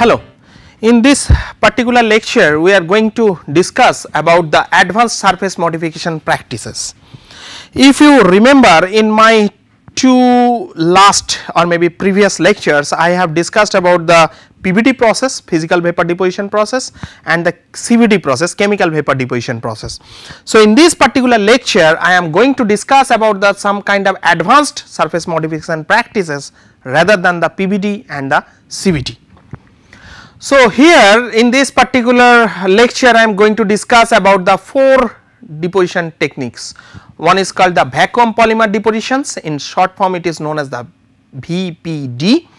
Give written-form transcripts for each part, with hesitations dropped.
Hello, in this particular lecture we are going to discuss about the advanced surface modification practices. If you remember, in my two last or maybe previous lectures I have discussed about the PVD process, physical vapor deposition process, and the CVD process, chemical vapor deposition process. So, in this particular lecture I am going to discuss about the some kind of advanced surface modification practices rather than the PVD and the CVD. So, here in this particular lecture I am going to discuss about the 4 deposition techniques. One is called the vacuum polymer depositions, in short form it is known as the VPD.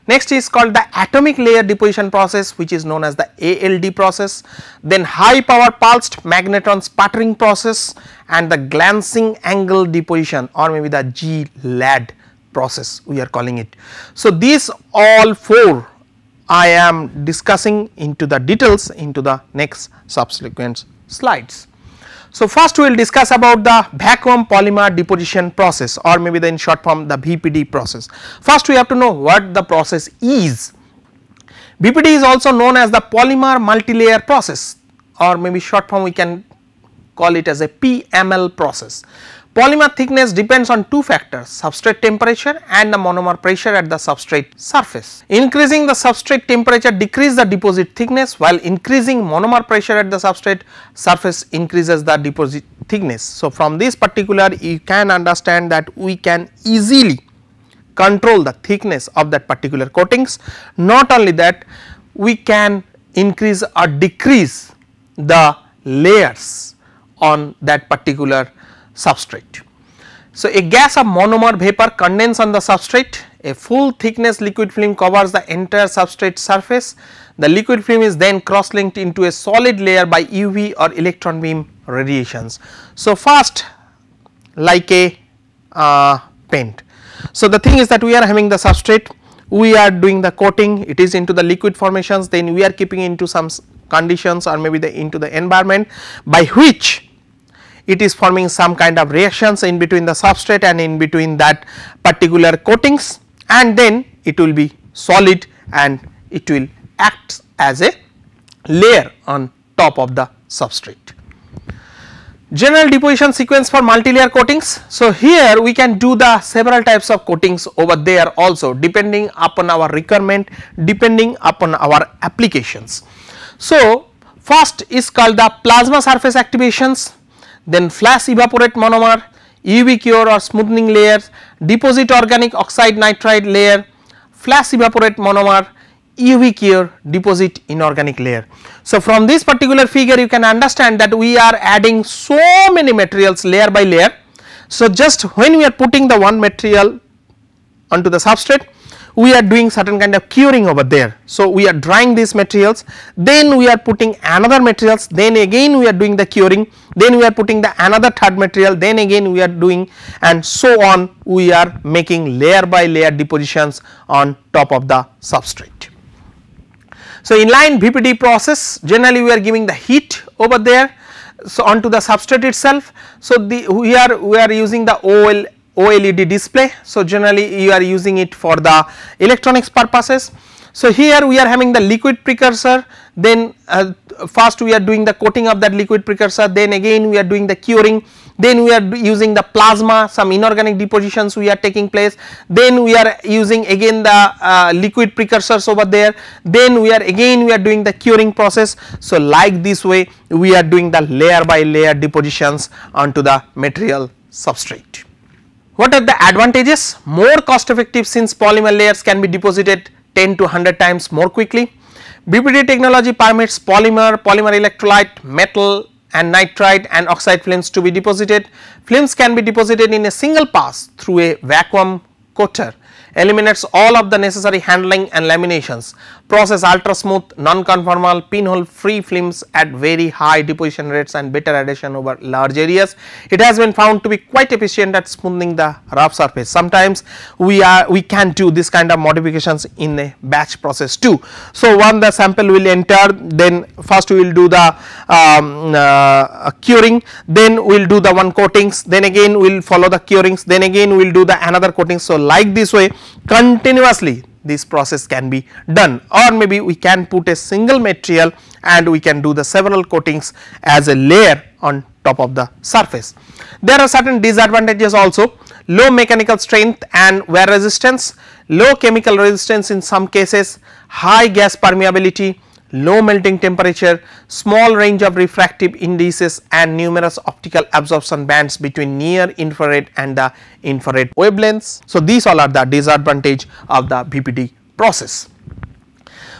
Next is called the atomic layer deposition process, which is known as the ALD process. Then high power pulsed magnetron sputtering process and the glancing angle deposition, or maybe the GLAD process we are calling it. So, these all 4 I am discussing into the details into the next subsequent slides. So, first we will discuss about the vacuum polymer deposition process, or maybe the in short form the VPD process. First we have to know what the process is. VPD is also known as the polymer multilayer process, or maybe short form we can call it as a PML process. Polymer thickness depends on 2 factors, substrate temperature and the monomer pressure at the substrate surface. Increasing the substrate temperature decreases the deposit thickness, while increasing monomer pressure at the substrate surface increases the deposit thickness. So, from this particular you can understand that we can easily control the thickness of that particular coatings. Not only that, we can increase or decrease the layers on that particular substrate. So, a gas of monomer vapor condenses on the substrate, a full thickness liquid film covers the entire substrate surface. The liquid film is then cross linked into a solid layer by UV or electron beam radiations. So, first like a paint. So, the thing is that we are having the substrate, we are doing the coating, it is into the liquid formations, then we are keeping into some conditions or maybe the into the environment by which it is forming some kind of reactions in between the substrate and in between that particular coatings, and then it will be solid and it will act as a layer on top of the substrate. General deposition sequence for multilayer coatings. So, here we can do the several types of coatings over there also, depending upon our requirement, depending upon our applications. So, first is called the plasma surface activations, then flash evaporate monomer, UV cure or smoothing layers, deposit organic oxide nitride layer, flash evaporate monomer, UV cure, deposit inorganic layer. So, from this particular figure you can understand that we are adding so many materials layer by layer. So, just when we are putting the one material onto the substrate, we are doing certain kind of curing over there. So, we are drying these materials, then we are putting another materials, then again we are doing the curing, then we are putting the another third material, then again we are doing, and so on, we are making layer by layer depositions on top of the substrate. So, inline VPD process, generally we are giving the heat over there, so onto the substrate itself. So, we are using the OLED display. So, generally you are using it for the electronics purposes. So, here we are having the liquid precursor, then first we are doing the coating of that liquid precursor, then again we are doing the curing, then we are using the plasma, some inorganic depositions we are taking place, then we are using again the liquid precursors over there, then we are doing the curing process. So, like this way we are doing the layer by layer depositions onto the material substrate. What are the advantages? More cost effective, since polymer layers can be deposited 10 to 100 times more quickly. VPD technology permits polymer electrolyte, metal and nitride and oxide films to be deposited. Films can be deposited in a single pass through a vacuum coater, eliminates all of the necessary handling and laminations, process ultra smooth, non-conformal, pinhole free films at very high deposition rates and better adhesion over large areas. It has been found to be quite efficient at smoothing the rough surface. Sometimes we can do this kind of modifications in a batch process too. So, when the sample will enter, then first we will do the curing, then we will do the one coatings, then again we will follow the curings, then again we will do the another coatings. So, like this way continuously this process can be done, or maybe we can put a single material and we can do the several coatings as a layer on top of the surface. There are certain disadvantages also: low mechanical strength and wear resistance, low chemical resistance in some cases, high gas permeability, low melting temperature, small range of refractive indices and numerous optical absorption bands between near infrared and the infrared wavelengths. So, these all are the disadvantage of the VPD process.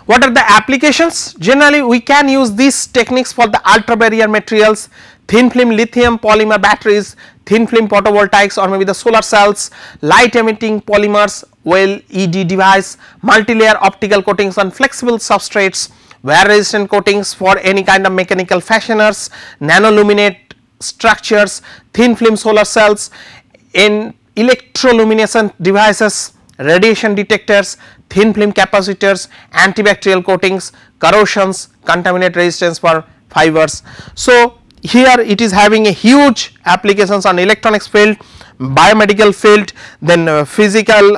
What are the applications? Generally we can use these techniques for the ultra barrier materials, thin film lithium polymer batteries, thin film photovoltaics or maybe the solar cells, light emitting polymers, LED device, multi-layer optical coatings on flexible substrates, wear resistant coatings for any kind of mechanical fasteners, nanoluminate structures, thin film solar cells, in electroluminescent devices, radiation detectors, thin film capacitors, antibacterial coatings, corrosions, contaminant resistance for fibers. So, here it is having a huge applications on electronics field, biomedical field, then physical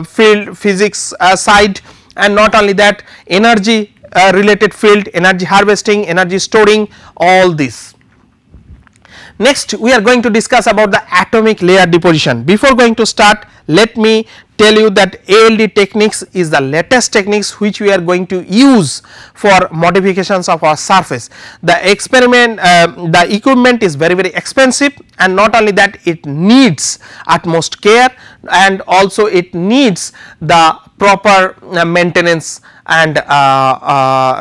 field, physics side, and not only that, energy related field, energy harvesting, energy storing, all this. Next we are going to discuss about the atomic layer deposition. Before going to start, let me tell you that ALD techniques is the latest techniques which we are going to use for modifications of our surface. The experiment, the equipment is very expensive, and not only that, it needs utmost care and also it needs the proper maintenance and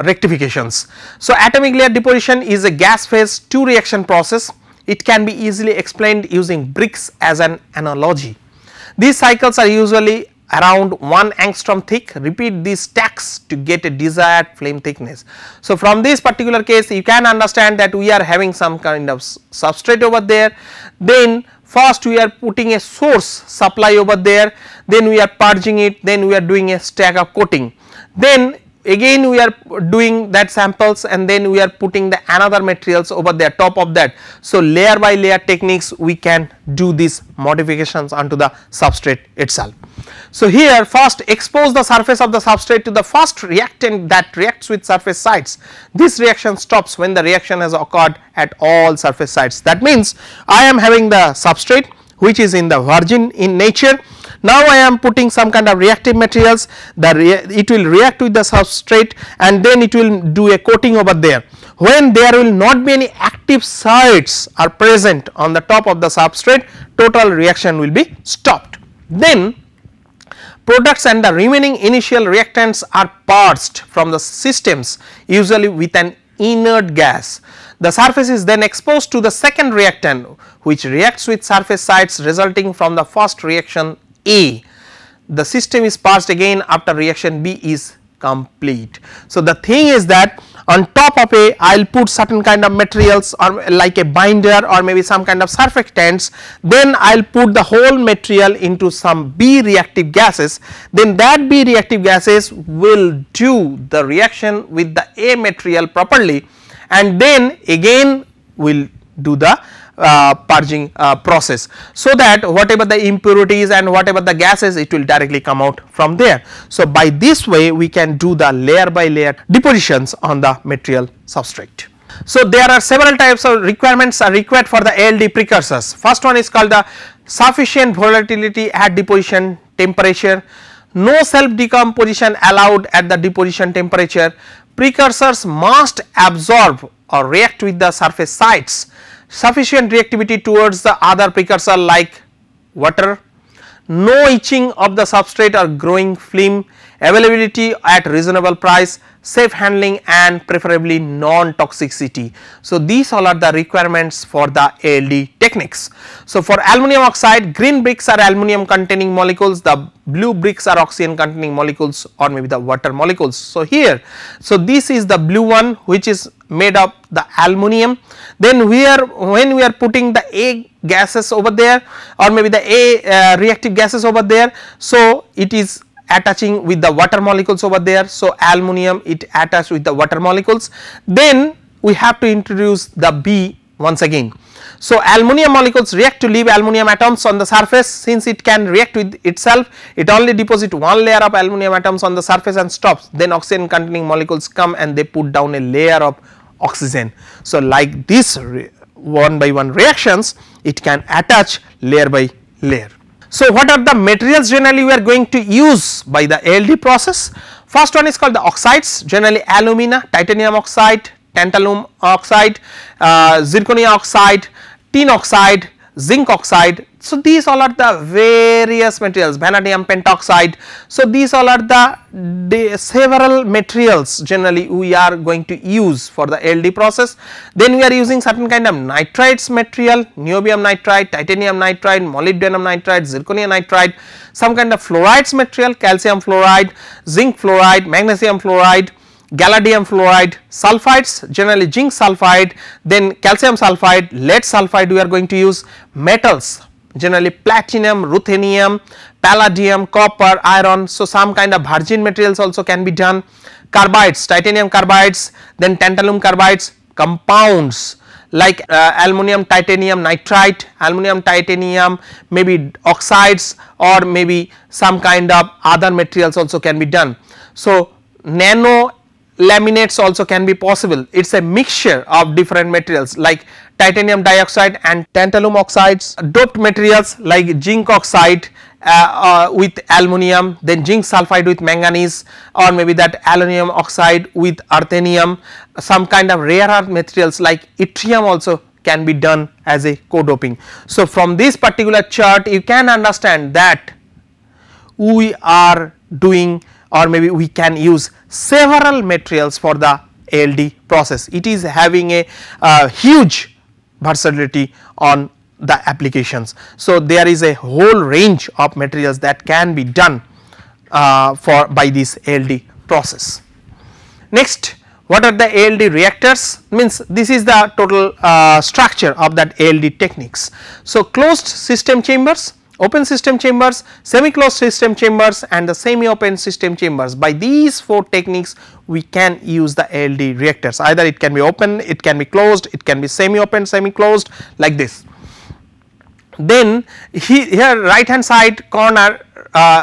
rectifications. So, atomic layer deposition is a gas phase 2 reaction process. It can be easily explained using bricks as an analogy. These cycles are usually around 1 angstrom thick. Repeat these stacks to get a desired flame thickness. So, from this particular case you can understand that we are having some kind of substrate over there, then first we are putting a source supply over there, then we are purging it, then we are doing a stack of coating, then again we are doing that samples and then we are putting the another materials over there top of that. So, layer by layer techniques we can do these modifications onto the substrate itself. So, here first expose the surface of the substrate to the first reactant that reacts with surface sites. This reaction stops when the reaction has occurred at all surface sites. That means I am having the substrate which is in the virgin in nature. Now I am putting some kind of reactive materials, it will react with the substrate and then it will do a coating over there. When there will not be any active sites are present on the top of the substrate, total reaction will be stopped. Then products and the remaining initial reactants are purged from the systems, usually with an inert gas. The surface is then exposed to the second reactant which reacts with surface sites resulting from the first reaction A. The system is purged again after reaction B is complete. So, the thing is that on top of A I will put certain kind of materials or like a binder or maybe some kind of surfactants, then I will put the whole material into some B reactive gases, then that B reactive gases will do the reaction with the A material properly and then again will do the purging process, so that whatever the impurities and whatever the gases it will directly come out from there. So, by this way we can do the layer by layer depositions on the material substrate. So, there are several types of requirements are required for the ALD precursors. First one is called the sufficient volatility at deposition temperature, no self decomposition allowed at the deposition temperature, precursors must absorb or react with the surface sites, sufficient reactivity towards the other precursor like water, no etching of the substrate or growing film, availability at reasonable price, safe handling and preferably non-toxicity. So, these all are the requirements for the ALD techniques. So, for aluminum oxide, green bricks are aluminum containing molecules, the blue bricks are oxygen containing molecules or maybe the water molecules. So, here, so this is the blue one which is made of the aluminum, then when we are putting the A gases over there or maybe the A reactive gases over there, so it is attaching with the water molecules over there. So, aluminum it attached with the water molecules, then we have to introduce the B once again. So, aluminum molecules react to leave aluminum atoms on the surface. Since it can react with itself, it only deposit one layer of aluminum atoms on the surface and stops. Then oxygen containing molecules come and they put down a layer of oxygen. So, like this one by one reactions, it can attach layer by layer. So, what are the materials generally we are going to use by the ALD process? First one is called the oxides, generally alumina, titanium oxide, tantalum oxide, zirconia oxide, tin oxide, zinc oxide. So, these all are the various materials, vanadium pentoxide. So, these all are the several materials generally we are going to use for the ALD process. Then we are using certain kind of nitrides material, niobium nitride, titanium nitride, molybdenum nitride, zirconia nitride, some kind of fluorides material, calcium fluoride, zinc fluoride, magnesium fluoride, gallium fluoride, sulfides, generally zinc sulfide, then calcium sulfide, lead sulfide we are going to use, metals generally platinum, ruthenium, palladium, copper, iron. So, some kind of virgin materials also can be done, carbides, titanium carbides, then tantalum carbides, compounds like aluminum titanium nitride, aluminum titanium, maybe oxides or maybe some kind of other materials also can be done. So, nano laminates also can be possible. It is a mixture of different materials like titanium dioxide and tantalum oxides, doped materials like zinc oxide with aluminum, then zinc sulfide with manganese, or maybe that aluminum oxide with earthenium. Some kind of rare earth materials like yttrium also can be done as a co-doping. So, from this particular chart you can understand that we are doing or maybe we can use several materials for the ALD process. It is having a huge versatility on the applications. So, there is a whole range of materials that can be done by this ALD process. Next, what are the ALD reactors? Means this is the total structure of that ALD techniques. So, closed system chambers, open system chambers, semi closed system chambers and the semi open system chambers. By these 4 techniques we can use the ALD reactors, either it can be open, it can be closed, it can be semi open, semi closed, like this. Then here right hand side corner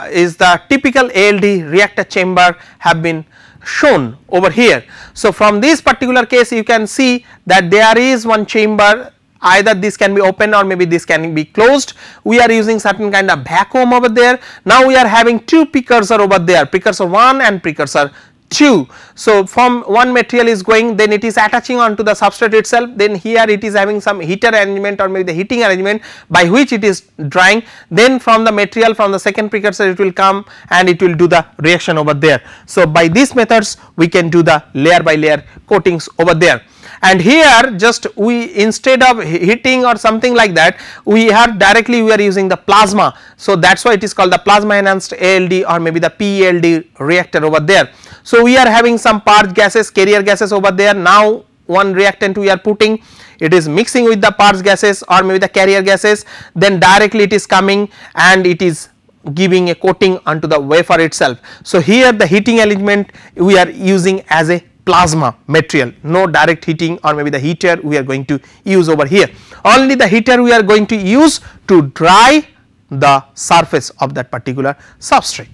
is the typical ALD reactor chamber have been shown over here. So, from this particular case you can see that there is one chamber, either this can be open or maybe this can be closed. We are using certain kind of vacuum over there. Now, we are having 2 precursor over there, precursor 1 and precursor 2. So, from one material is going, then it is attaching onto the substrate itself, then here it is having some heater arrangement or maybe the heating arrangement by which it is drying, then from the material from the second precursor it will come and it will do the reaction over there. So, by these methods we can do the layer by layer coatings over there. And here just we instead of heating or something like that, we are directly we are using the plasma. So, that is why it is called the plasma enhanced ALD or maybe the PELD reactor over there. So, we are having some purge gases, carrier gases over there. Now, one reactant we are putting, it is mixing with the purge gases or maybe the carrier gases, then directly it is coming and it is giving a coating onto the wafer itself. So, here the heating element we are using as a plasma material, no direct heating or maybe the heater we are going to use over here. Only the heater we are going to use to dry the surface of that particular substrate.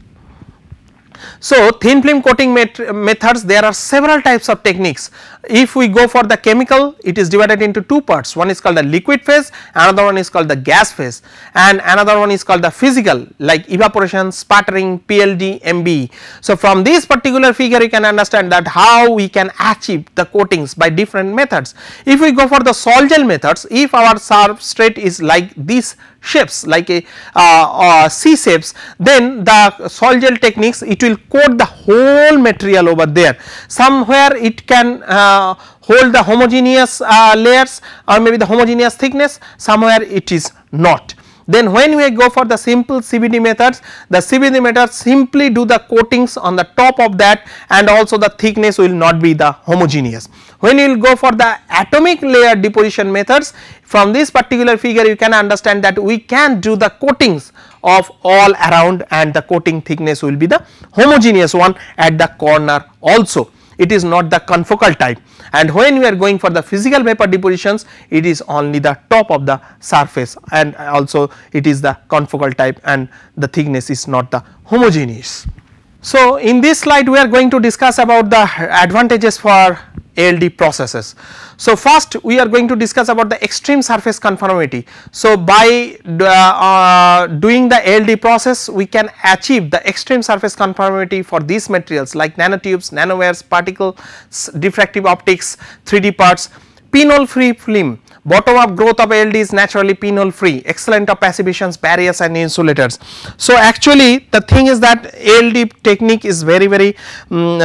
So, thin film coating methods, there are several types of techniques. If we go for the chemical, it is divided into 2 parts, one is called the liquid phase, another one is called the gas phase and another one is called the physical like evaporation, sputtering, PLD, MBE. So, from this particular figure you can understand that how we can achieve the coatings by different methods. If we go for the sol gel methods, if our substrate is like these shapes like a C shapes, then the sol gel techniques it will coat the whole material over there. Somewhere it can hold the homogeneous layers or maybe the homogeneous thickness, somewhere it is not. Then when we go for the simple CVD methods, the CVD methods simply do the coatings on the top of that and also the thickness will not be the homogeneous. When you will go for the atomic layer deposition methods, from this particular figure you can understand that we can do the coatings of all around and the coating thickness will be the homogeneous one at the corner also. it is not the confocal type, and when we are going for the physical vapor depositions, it is only the top of the surface, and also it is the confocal type and the thickness is not the homogeneous. So, in this slide we are going to discuss about the advantages for ALD processes. So, first we are going to discuss about the extreme surface conformity. So, by doing the ALD process, we can achieve the extreme surface conformity for these materials like nanotubes, nanowires, particles, diffractive optics, 3D parts, pinhole free film. Bottom up growth of ALD is naturally pinhole free, excellent of passivations, barriers and insulators. So, actually the thing is that ALD technique is very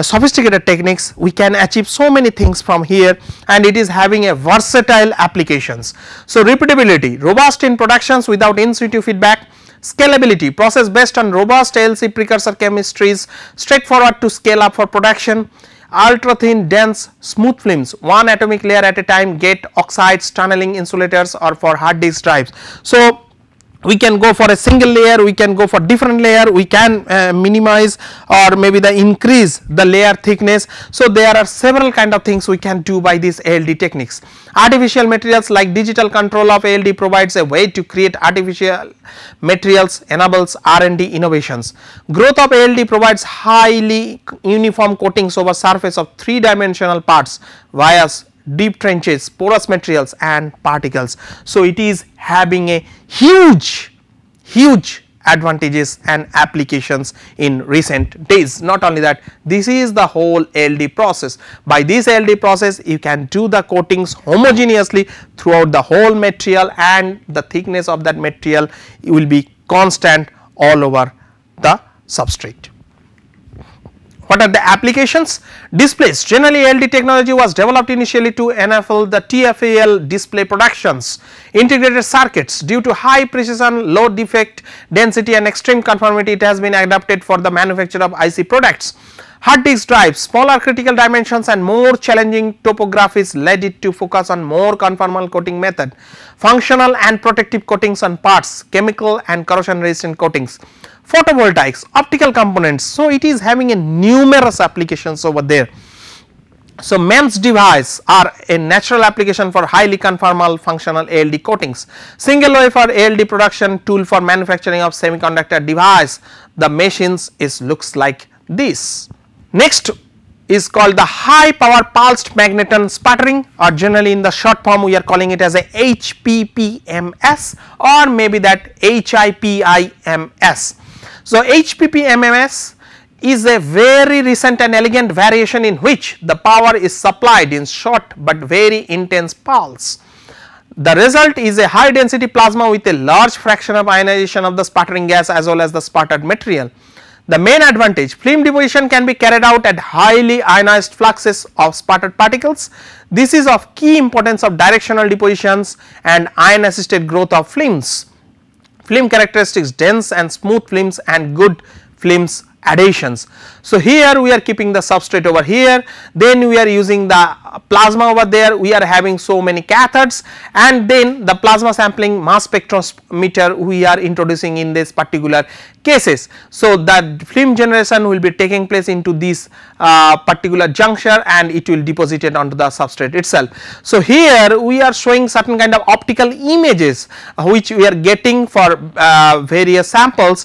sophisticated techniques. We can achieve so many things from here, and it is having a versatile applications. So, repeatability, robust in productions without in situ feedback, scalability, process based on robust ALC precursor chemistries, straightforward to scale up for production, ultra thin dense smooth films, one atomic layer at a time, gate oxides, tunneling insulators, or for hard disk drives. So, we can go for a single layer, we can go for different layer, we can minimize or maybe the increase the layer thickness. So, there are several kind of things we can do by these ALD techniques. Artificial materials like digital control of ALD provides a way to create artificial materials, enables R&D innovations. Growth of ALD provides highly uniform coatings over surface of 3-dimensional parts, vias, deep trenches, porous materials and particles. So, it is having a huge advantages and applications in recent days. Not only that, this is the whole ALD process. By this ALD process, you can do the coatings homogeneously throughout the whole material, and the thickness of that material will be constant all over the substrate. What are the applications? Displays. Generally, ALD technology was developed initially to enable the TFAL display productions. Integrated circuits, due to high precision, low defect density and extreme conformity, it has been adapted for the manufacture of IC products. Hard disk drives, smaller critical dimensions and more challenging topographies led it to focus on more conformal coating method. Functional and protective coatings on parts, chemical and corrosion resistant coatings. Photovoltaics, optical components. So, it is having a numerous applications over there. So, MEMS device are a natural application for highly conformal functional ALD coatings. Single wafer ALD production tool for manufacturing of semiconductor device. The machines looks like this. Next is called the high power pulsed magneton sputtering, or generally in the short form we are calling it as a HPPMS or maybe that HIPIMS. So, HPPMS is a very recent and elegant variation in which the power is supplied in short but very intense pulse. The result is a high density plasma with a large fraction of ionization of the sputtering gas as well as the sputtered material. The main advantage, film deposition can be carried out at highly ionized fluxes of sputtered particles. This is of key importance of directional depositions and ion assisted growth of films. Film characteristics, dense and smooth films and good films adhesions. So, here we are keeping the substrate over here, then we are using the plasma over there, we are having so many cathodes, and then the plasma sampling mass spectrometer we are introducing in this particular cases. So, the film generation will be taking place into this particular juncture and it will deposit it onto the substrate itself. So, here we are showing certain kind of optical images which we are getting for various samples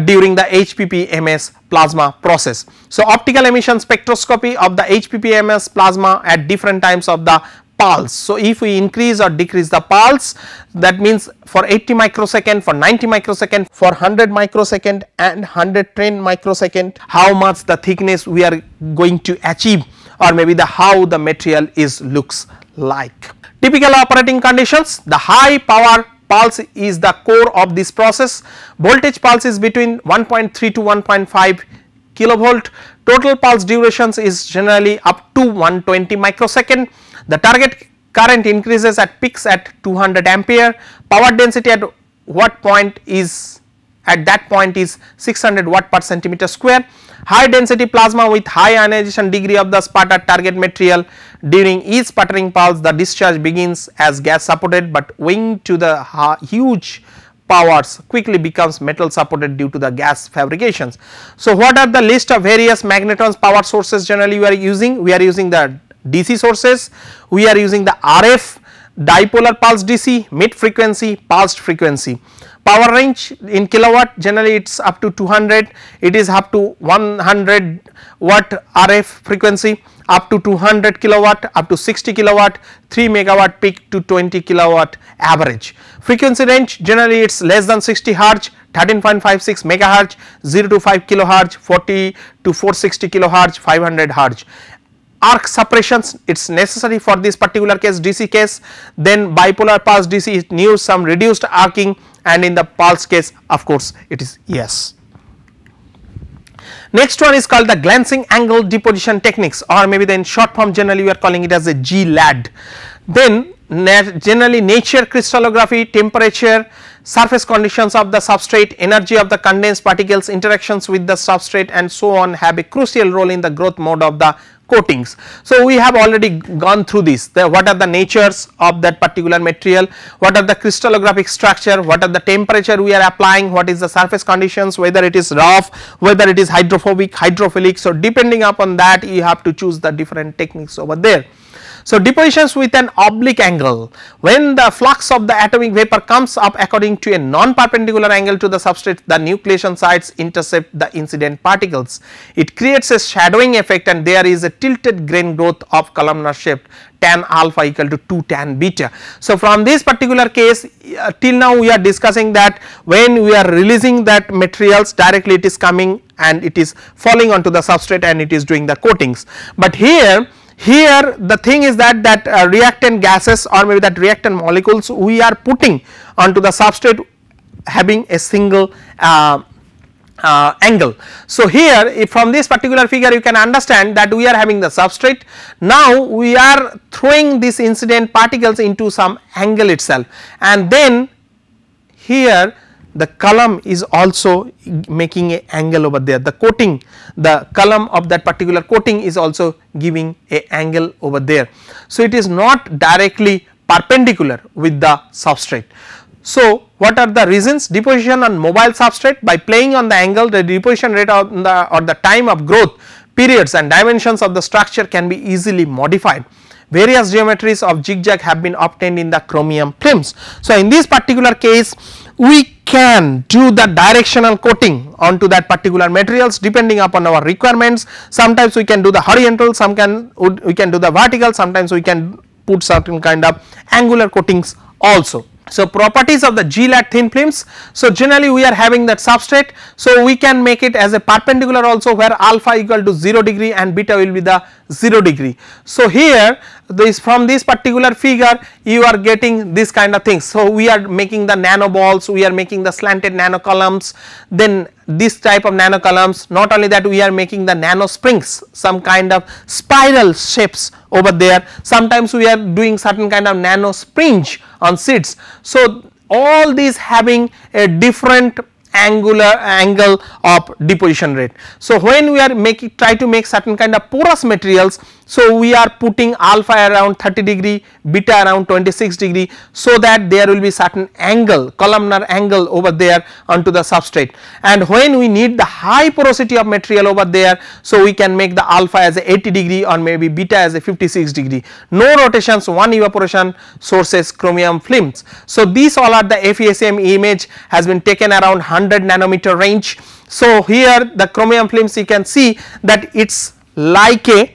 during the HPPMS plasma process. So, optical emission spectroscopy of the HPPMS plasma at different times of the pulse. So, if we increase or decrease the pulse, that means for 80 microsecond, for 90 microsecond, for 100 microsecond and 110 microsecond, how much the thickness we are going to achieve, or maybe the how the material looks like. Typical operating conditions, the high power pulse is the core of this process. Voltage pulse is between 1.3 to 1.5 kilovolt. Total pulse durations is generally up to 120 microsecond. The target current increases at peaks at 200 ampere. Power density at what point is at that point is 600 watt per centimeter square. High density plasma with high ionization degree of the sputtered target material. During each sputtering pulse, the discharge begins as gas supported, but owing to the huge powers quickly becomes metal supported due to the gas fabrications. So, what are the list of various magnetrons power sources generally we are using? We are using the DC sources, we are using the RF, dipolar pulse DC, mid frequency, pulsed frequency. Power range in kilowatt generally it is up to 200, it is up to 100 watt RF frequency, up to 200 kilowatt, up to 60 kilowatt, 3 megawatt peak to 20 kilowatt average. Frequency range generally it is less than 60 hertz, 13.56 megahertz, 0 to 5 kilohertz, 40 to 460 kilohertz, 500 hertz. Arc suppressions it is necessary for this particular case, DC case, then bipolar pulse DC it needs some reduced arcing, and in the pulse case of course it is yes. Next one is called the glancing angle deposition techniques, or maybe then short form generally we are calling it as a GLAD. Then generally nature crystallography, temperature, surface conditions of the substrate, energy of the condensed particles, interactions with the substrate and so on have a crucial role in the growth mode of the coatings. So, we have already gone through this, what are the natures of that particular material, what are the crystallographic structure, what are the temperature we are applying, what is the surface conditions, whether it is rough, whether it is hydrophobic, hydrophilic. So, depending upon that you have to choose the different techniques over there. So, depositions with an oblique angle, when the flux of the atomic vapor comes up according to a non-perpendicular angle to the substrate, the nucleation sites intercept the incident particles. It creates a shadowing effect and there is a tilted grain growth of columnar shape tan alpha equal to 2 tan beta. So, from this particular case till now we are discussing that when we are releasing that materials directly it is coming and it is falling onto the substrate and it is doing the coatings, but here the thing is that reactant gases or maybe that reactant molecules we are putting onto the substrate having a single angle. So, here if from this particular figure you can understand that we are having the substrate, now we are throwing these incident particles into some angle itself, and then here the column is also making a angle over there, the coating, the column of that particular coating is also giving a angle over there. So, it is not directly perpendicular with the substrate. So, what are the reasons? Deposition on mobile substrate, by playing on the angle, the deposition rate on the or the time of growth, periods and dimensions of the structure can be easily modified. Various geometries of zigzag have been obtained in the chromium films. So, in this particular case we can do the directional coating onto that particular materials depending upon our requirements. Sometimes we can do the horizontal, we can do the vertical, sometimes we can put certain kind of angular coatings also. So, properties of the GLAD thin films. So, generally we are having that substrate. So, we can make it as a perpendicular also where alpha equal to 0 degree and beta will be the 0 degree. So, here this from this particular figure you are getting this kind of things. So, we are making the nano balls, we are making the slanted nano columns, then this type of nano columns, not only that we are making the nano springs, some kind of spiral shapes over there, sometimes we are doing certain kind of nano spring on seats. So, all these having a different angle of deposition rate. So, when we are try to make certain kind of porous materials, so we are putting alpha around 30 degree, beta around 26 degree, so that there will be certain angle, columnar angle over there onto the substrate. And when we need the high porosity of material over there, so we can make the alpha as a 80 degree or maybe beta as a 56 degree. No rotations, one evaporation sources chromium films. So, these all are the FESM image has been taken around 100 nanometer range. So, here the chromium films you can see that it is like a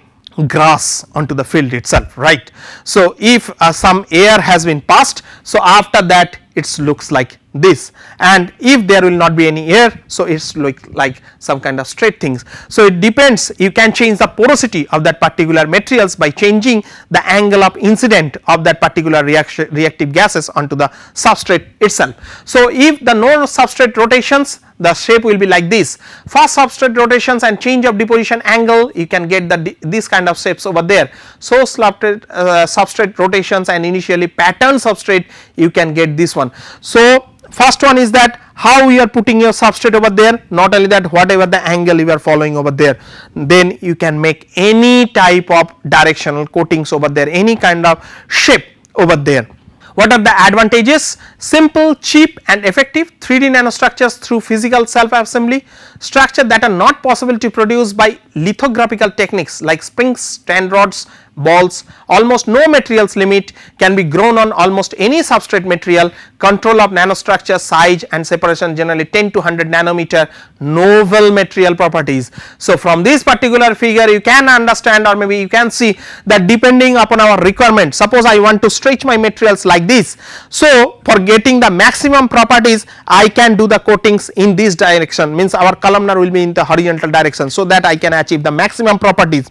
grass onto the field itself, right. So, if some air has been passed, so after that it looks like this, and if there will not be any air, so it is like some kind of straight things. So, it depends, you can change the porosity of that particular materials by changing the angle of incident of that particular reactive gases onto the substrate itself. So, if the no substrate rotations, the shape will be like this. First substrate rotations and change of deposition angle, you can get this kind of shapes over there. So, substrate rotations and initially pattern substrate, you can get this one. So, first one is that how you are putting your substrate over there, not only that whatever the angle you are following over there, then you can make any type of directional coatings over there, any kind of shape over there. What are the advantages? Simple, cheap and effective 3D nanostructures through physical self assembly, structure that are not possible to produce by lithographical techniques like springs, strand rods, balls, almost no materials limit, can be grown on almost any substrate material, control of nanostructure size and separation generally 10 to 100 nanometer, novel material properties. So, from this particular figure you can understand, or maybe you can see that depending upon our requirement, suppose I want to stretch my materials like this. So, for getting the maximum properties I can do the coatings in this direction, means our columnar will be in the horizontal direction, so that I can achieve the maximum properties.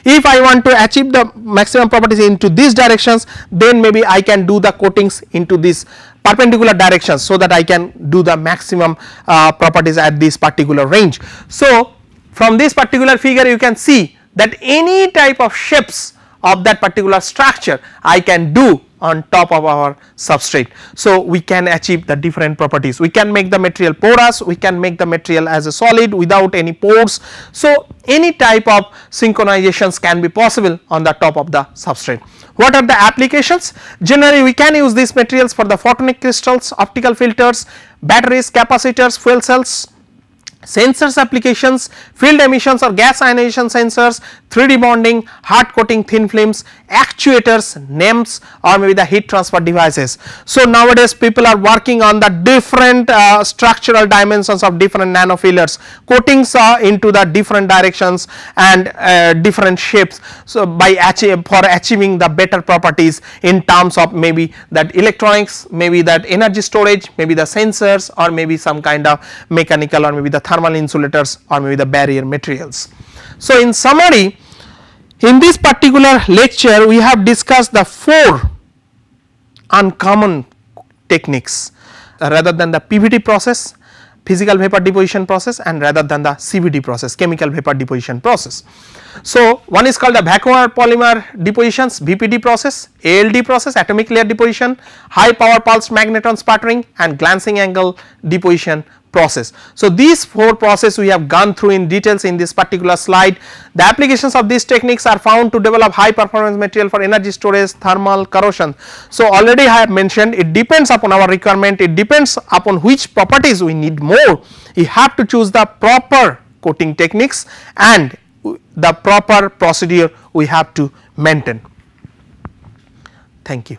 If I want to achieve the maximum properties into these directions, then maybe I can do the coatings into this perpendicular directions, so that I can do the maximum properties at this particular range. So, from this particular figure you can see that any type of shapes of that particular structure I can do on top of our substrate. So, we can achieve the different properties, we can make the material porous, we can make the material as a solid without any pores. So, any type of synchronizations can be possible on the top of the substrate. What are the applications? Generally we can use these materials for the photonic crystals, optical filters, batteries, capacitors, fuel cells, sensors applications, field emissions or gas ionization sensors, 3D bonding, hard coating thin films, actuators, NEMS or maybe the heat transfer devices. So, nowadays people are working on the different structural dimensions of different nanofillers, coatings into the different directions and different shapes. So, by for achieving the better properties in terms of maybe that electronics, maybe that energy storage, maybe the sensors or maybe some kind of mechanical or maybe the thermal insulators or maybe the barrier materials. So, in summary, in this particular lecture we have discussed the 4 uncommon techniques rather than the PVD process, physical vapor deposition process, and rather than the CVD process, chemical vapor deposition process. So, one is called the vacuum polymer depositions, VPD process, ALD process, atomic layer deposition, high power pulsed magneton sputtering and glancing angle deposition process. So, these 4 processes we have gone through in details in this particular slide. The applications of these techniques are found to develop high performance material for energy storage, thermal, corrosion. So, already I have mentioned it depends upon our requirement, it depends upon which properties we need more. You have to choose the proper coating techniques and the proper procedure we have to maintain. Thank you.